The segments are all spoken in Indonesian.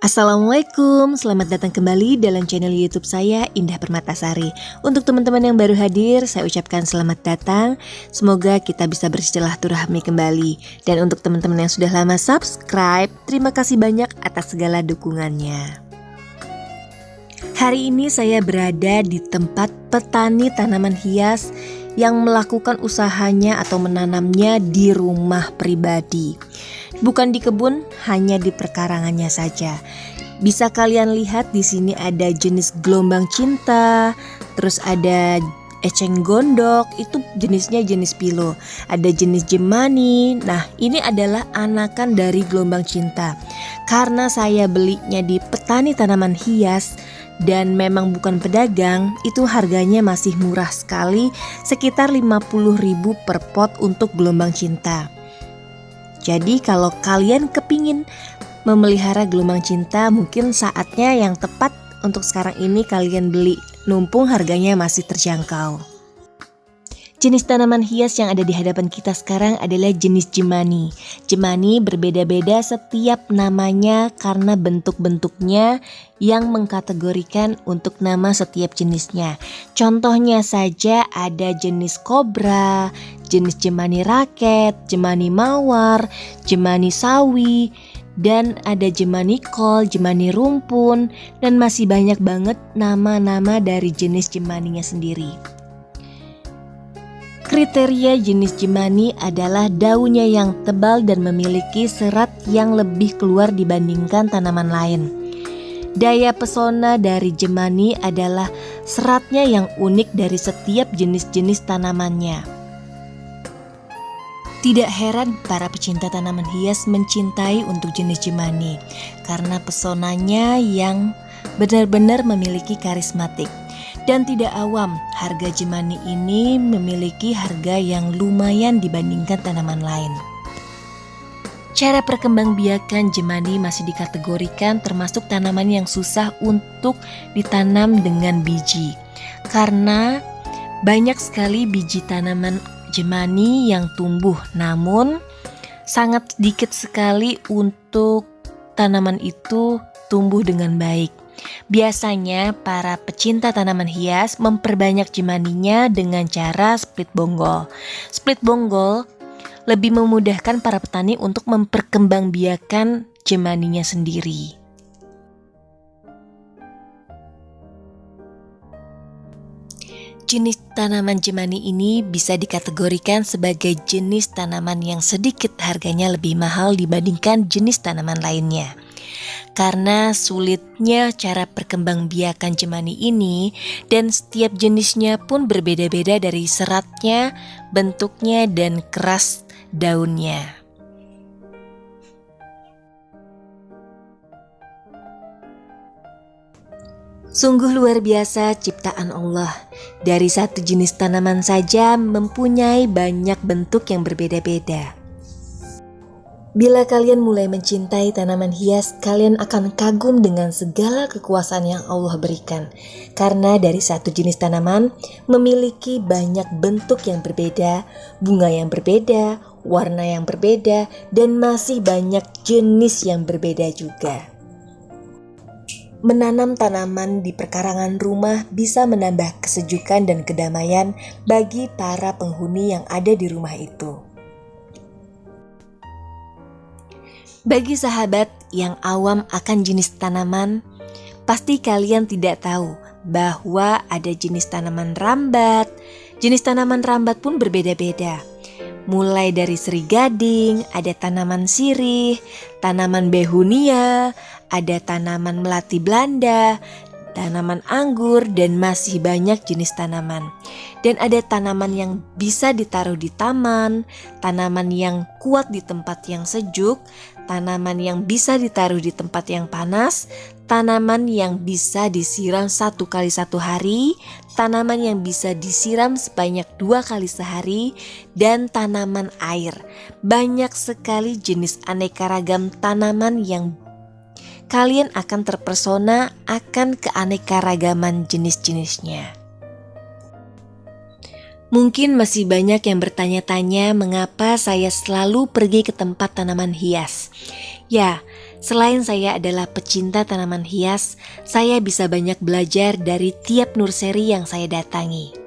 Assalamualaikum, selamat datang kembali dalam channel YouTube saya Indah Permatasari. Untuk teman-teman yang baru hadir, saya ucapkan selamat datang. Semoga kita bisa bersilaturahmi kembali. Dan untuk teman-teman yang sudah lama subscribe, terima kasih banyak atas segala dukungannya. Hari ini saya berada di tempat petani tanaman hias yang melakukan usahanya atau menanamnya di rumah pribadi. Bukan di kebun, hanya di perkarangannya saja. Bisa kalian lihat di sini ada jenis gelombang cinta, terus ada eceng gondok, itu jenisnya jenis pilo. Ada jenis jemani. Nah, ini adalah anakan dari gelombang cinta. Karena saya belinya di petani tanaman hias dan memang bukan pedagang, itu harganya masih murah sekali, sekitar 50.000 per pot untuk gelombang cinta. Jadi kalau kalian kepingin memelihara gelombang cinta, mungkin saatnya yang tepat untuk sekarang ini kalian beli, mumpung harganya masih terjangkau. Jenis tanaman hias yang ada di hadapan kita sekarang adalah jenis jemani. Jemani berbeda-beda setiap namanya karena bentuk-bentuknya yang mengkategorikan untuk nama setiap jenisnya. Contohnya saja ada jenis kobra, jenis jemani raket, jemani mawar, jemani sawi, dan ada jemani kol, jemani rumpun, dan masih banyak banget nama-nama dari jenis jemaninya sendiri. Kriteria jenis jemani adalah daunnya yang tebal dan memiliki serat yang lebih keluar dibandingkan tanaman lain. Daya pesona dari jemani adalah seratnya yang unik dari setiap jenis-jenis tanamannya. Tidak heran para pecinta tanaman hias mencintai untuk jenis jemani karena pesonanya yang benar-benar memiliki karismatik. Dan tidak awam, harga jemani ini memiliki harga yang lumayan dibandingkan tanaman lain. Cara perkembangbiakan jemani masih dikategorikan termasuk tanaman yang susah untuk ditanam dengan biji. Karena banyak sekali biji tanaman jemani yang tumbuh, namun sangat sedikit sekali untuk tanaman itu tumbuh dengan baik. Biasanya para pecinta tanaman hias memperbanyak jemaninya dengan cara split bonggol. Split bonggol lebih memudahkan para petani untuk memperkembangbiakan jemaninya sendiri. Jenis tanaman jemani ini bisa dikategorikan sebagai jenis tanaman yang sedikit harganya lebih mahal dibandingkan jenis tanaman lainnya. Karena sulitnya cara perkembangbiakan jemani ini dan setiap jenisnya pun berbeda-beda dari seratnya, bentuknya, dan keras daunnya. Sungguh luar biasa ciptaan Allah. Dari satu jenis tanaman saja mempunyai banyak bentuk yang berbeda-beda. Bila kalian mulai mencintai tanaman hias, kalian akan kagum dengan segala kekuasaan yang Allah berikan. Karena dari satu jenis tanaman memiliki banyak bentuk yang berbeda, bunga yang berbeda, warna yang berbeda, dan masih banyak jenis yang berbeda juga. Menanam tanaman di perkarangan rumah bisa menambah kesejukan dan kedamaian bagi para penghuni yang ada di rumah itu. Bagi sahabat yang awam akan jenis tanaman, pasti kalian tidak tahu bahwa ada jenis tanaman rambat. Jenis tanaman rambat pun berbeda-beda. Mulai dari seri gading, ada tanaman sirih, tanaman behunia, ada tanaman melati Belanda, tanaman anggur, dan masih banyak jenis tanaman. Dan ada tanaman yang bisa ditaruh di taman, tanaman yang kuat di tempat yang sejuk, tanaman yang bisa ditaruh di tempat yang panas, tanaman yang bisa disiram 1 kali 1 hari, tanaman yang bisa disiram sebanyak 2 kali sehari, dan tanaman air. Banyak sekali jenis aneka ragam tanaman yang kalian akan terpesona akan keanekaragaman jenis-jenisnya. Mungkin masih banyak yang bertanya-tanya mengapa saya selalu pergi ke tempat tanaman hias. Ya, Selain saya adalah pecinta tanaman hias, saya bisa banyak belajar dari tiap nursery yang saya datangi.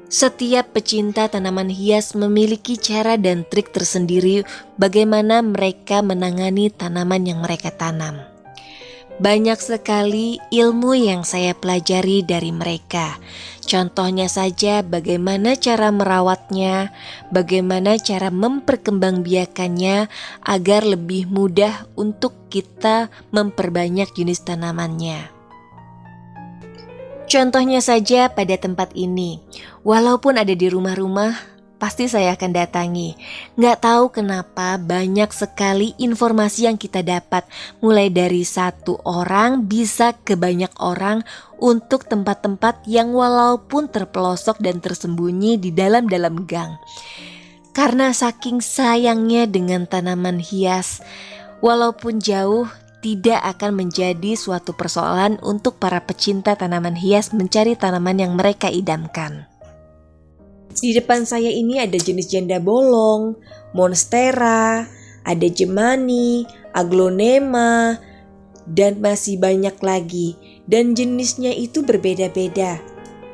Setiap pecinta tanaman hias memiliki cara dan trik tersendiri bagaimana mereka menangani tanaman yang mereka tanam. Banyak sekali ilmu yang saya pelajari dari mereka. Contohnya saja bagaimana cara merawatnya, bagaimana cara memperkembangbiakannya agar lebih mudah untuk kita memperbanyak jenis tanamannya. Contohnya saja pada tempat ini, walaupun ada di rumah-rumah, pasti saya akan datangi. Nggak tahu kenapa banyak sekali informasi yang kita dapat, mulai dari satu orang bisa ke banyak orang untuk tempat-tempat yang walaupun terpelosok dan tersembunyi di dalam-dalam gang. Karena saking sayangnya dengan tanaman hias, walaupun jauh, tidak akan menjadi suatu persoalan untuk para pecinta tanaman hias mencari tanaman yang mereka idamkan. Di depan saya ini ada jenis janda bolong, monstera, ada jemani, aglonema, dan masih banyak lagi. Dan jenisnya itu berbeda-beda.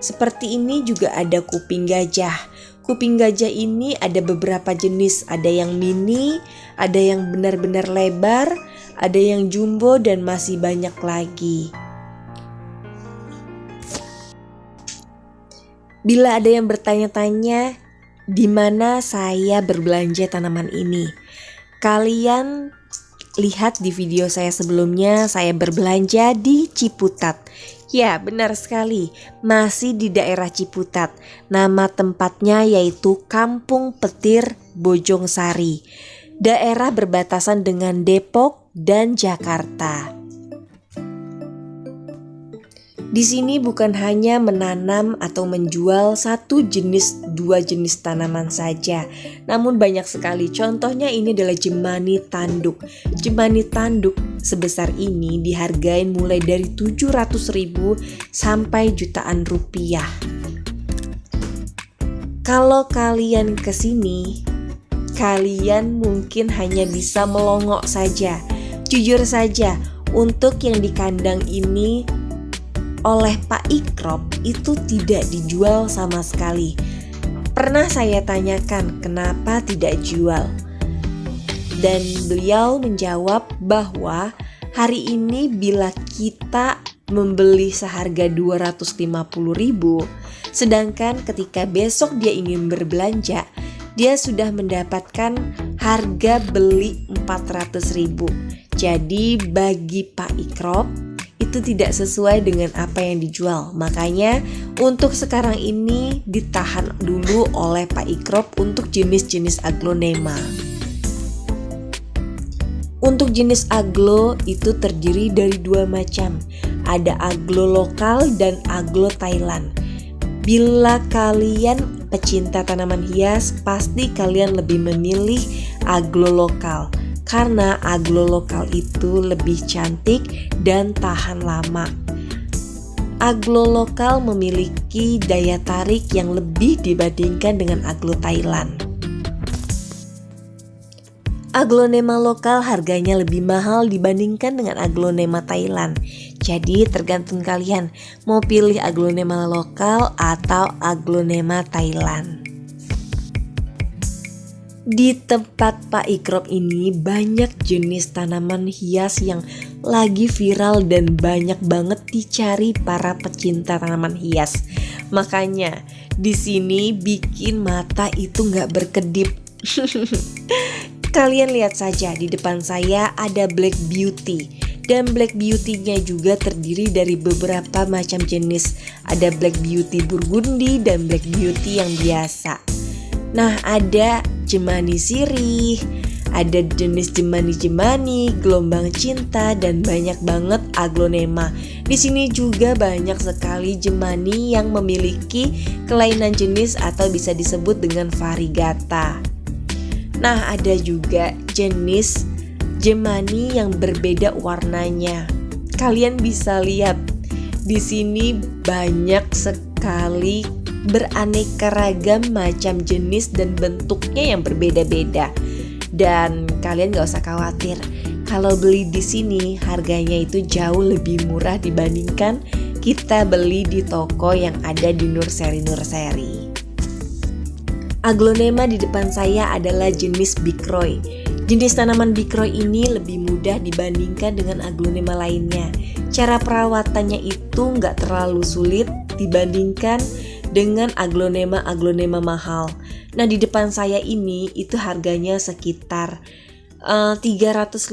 Seperti ini juga ada kuping gajah. Kuping gajah ini ada beberapa jenis, ada yang mini, ada yang benar-benar lebar, ada yang jumbo, dan masih banyak lagi. Bila ada yang bertanya-tanya di mana saya berbelanja tanaman ini, kalian lihat di video saya sebelumnya, saya berbelanja di Ciputat. Ya, benar sekali, masih di daerah Ciputat. Nama tempatnya yaitu Kampung Petir Bojongsari, daerah berbatasan dengan Depok dan Jakarta. Di sini bukan hanya menanam atau menjual satu jenis, dua jenis tanaman saja, namun banyak sekali. Contohnya ini adalah jemani tanduk. Jemani tanduk sebesar ini dihargain mulai dari 700.000 sampai jutaan rupiah. Kalau kalian kesini, kalian mungkin hanya bisa melongok saja. Jujur saja, untuk yang di kandang ini oleh Pak Ikrop itu tidak dijual sama sekali. Pernah saya tanyakan kenapa tidak jual, dan beliau menjawab bahwa hari ini bila kita membeli seharga 250.000, sedangkan ketika besok dia ingin berbelanja, dia sudah mendapatkan harga beli 400.000. Jadi bagi Pak Ikrop itu tidak sesuai dengan apa yang dijual. Makanya untuk sekarang ini ditahan dulu oleh Pak Ikrop untuk jenis-jenis aglonema. Untuk jenis aglo itu terdiri dari dua macam. Ada aglo lokal dan aglo Thailand. Bila kalian pecinta tanaman hias, pasti kalian lebih memilih aglo lokal. Karena aglo lokal itu lebih cantik dan tahan lama. Aglo lokal memiliki daya tarik yang lebih dibandingkan dengan aglo Thailand. Aglonema lokal harganya lebih mahal dibandingkan dengan aglonema Thailand. Jadi tergantung kalian mau pilih aglonema lokal atau aglonema Thailand. Di tempat Pak Ikrop ini banyak jenis tanaman hias yang lagi viral dan banyak banget dicari para pecinta tanaman hias. Makanya di sini bikin mata itu nggak berkedip. Kalian lihat saja di depan saya ada Black Beauty. Dan Black Beauty-nya juga terdiri dari beberapa macam jenis. Ada Black Beauty Burgundy dan Black Beauty yang biasa. Nah, ada jemani sirih, ada jenis jemani-jemani, gelombang cinta, dan banyak banget aglonema. Di sini juga banyak sekali jemani yang memiliki kelainan jenis atau bisa disebut dengan variegata. Nah, ada juga jenis jemani yang berbeda warnanya. Kalian bisa lihat di sini banyak sekali beraneka ragam macam jenis dan bentuknya yang berbeda-beda. Dan dan kalian gak usah khawatir. Kalau beli di sini harganya itu jauh lebih murah dibandingkan kita beli di toko yang ada di Nurseri. Aglonema di depan saya adalah jenis Bikroy. Jenis tanaman Bikroy ini lebih mudah dibandingkan dengan aglonema lainnya. Cara perawatannya itu nggak terlalu sulit dibandingkan dengan aglonema mahal. Nah, di depan saya ini itu harganya sekitar 350,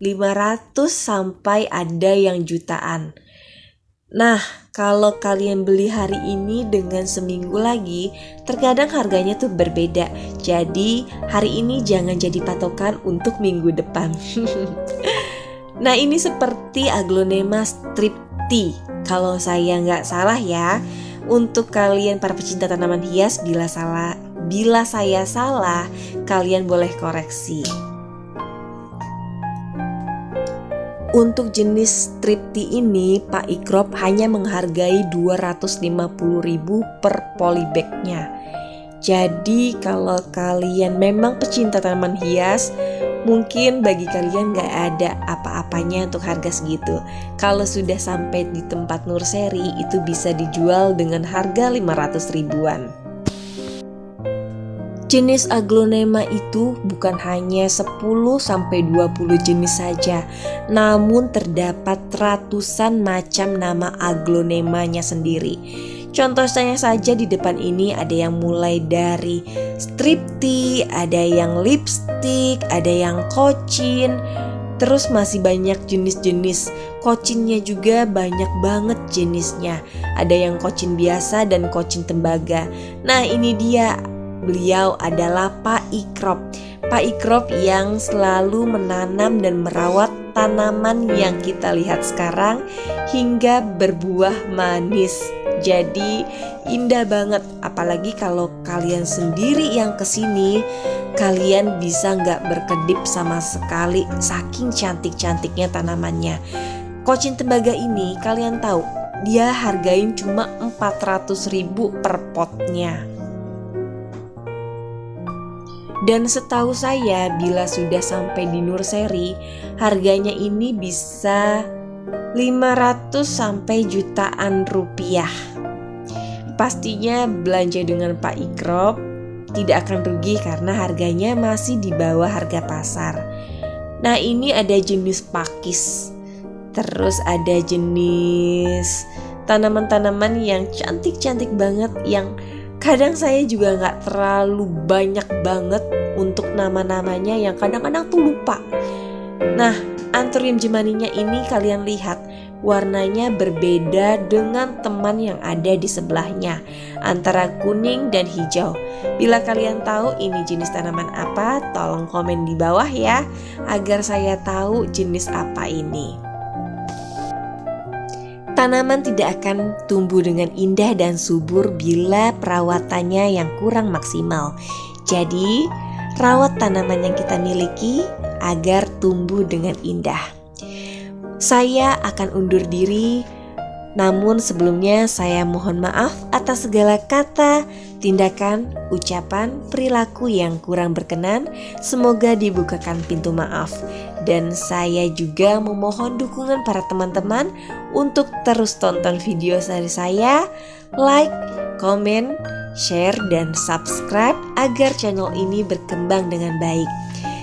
500 sampai ada yang jutaan. Nah, kalau kalian beli hari ini dengan seminggu lagi, terkadang harganya tuh berbeda. Jadi hari ini jangan jadi patokan untuk minggu depan. Nah, ini seperti aglonema stripti, kalau saya nggak salah ya. Untuk kalian para pecinta tanaman hias, bila saya salah, kalian boleh koreksi. Untuk jenis stripti ini, Pak Ikrop hanya menghargai 250.000 per polybagnya. Jadi kalau kalian memang pecinta tanaman hias, mungkin bagi kalian gak ada apa-apanya untuk harga segitu. Kalau sudah sampai di tempat Nurseri, itu bisa dijual dengan harga 500 ribuan. Jenis aglonema itu bukan hanya 10-20 jenis saja, namun terdapat ratusan macam nama aglonemanya sendiri. Contohnya saja di depan ini ada yang mulai dari stripti, ada yang lipstick, ada yang kocin, terus masih banyak jenis-jenis. Kocinnya juga banyak banget jenisnya. Ada yang kocin biasa dan kocin tembaga. Nah, ini dia. Beliau adalah Pak Ikrop. Pak Ikrop yang selalu menanam dan merawat tanaman yang kita lihat sekarang hingga berbuah manis. Jadi indah banget, apalagi kalau kalian sendiri yang kesini, kalian bisa nggak berkedip sama sekali saking cantik-cantiknya tanamannya. Kocin tembaga ini kalian tahu, dia hargain cuma 400.000 per potnya. Dan setahu saya bila sudah sampai di Nurseri, harganya ini bisa 500 sampai jutaan rupiah. Pastinya belanja dengan Pak Ikrop tidak akan rugi karena harganya masih di bawah harga pasar. Nah, ini ada jenis pakis. Terus ada jenis tanaman-tanaman yang cantik-cantik banget, yang kadang saya juga gak terlalu banyak banget untuk nama-namanya, yang kadang-kadang tuh lupa. Nah, Anthurium jemaninya ini kalian lihat, warnanya berbeda dengan teman yang ada di sebelahnya, antara kuning dan hijau. Bila kalian tahu ini jenis tanaman apa, tolong komen di bawah ya, agar saya tahu jenis apa ini. Tanaman tidak akan tumbuh dengan indah dan subur bila perawatannya yang kurang maksimal. Jadi, rawat tanaman yang kita miliki agar tumbuh dengan indah. Saya akan undur diri, namun sebelumnya saya mohon maaf atas segala kata, tindakan, ucapan, perilaku yang kurang berkenan. Semoga dibukakan pintu maaf. Dan saya juga memohon dukungan para teman-teman untuk terus tonton video dari saya, like, komen, share, dan subscribe agar channel ini berkembang dengan baik.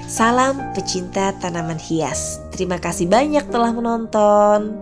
Salam pecinta tanaman hias. Terima kasih banyak telah menonton.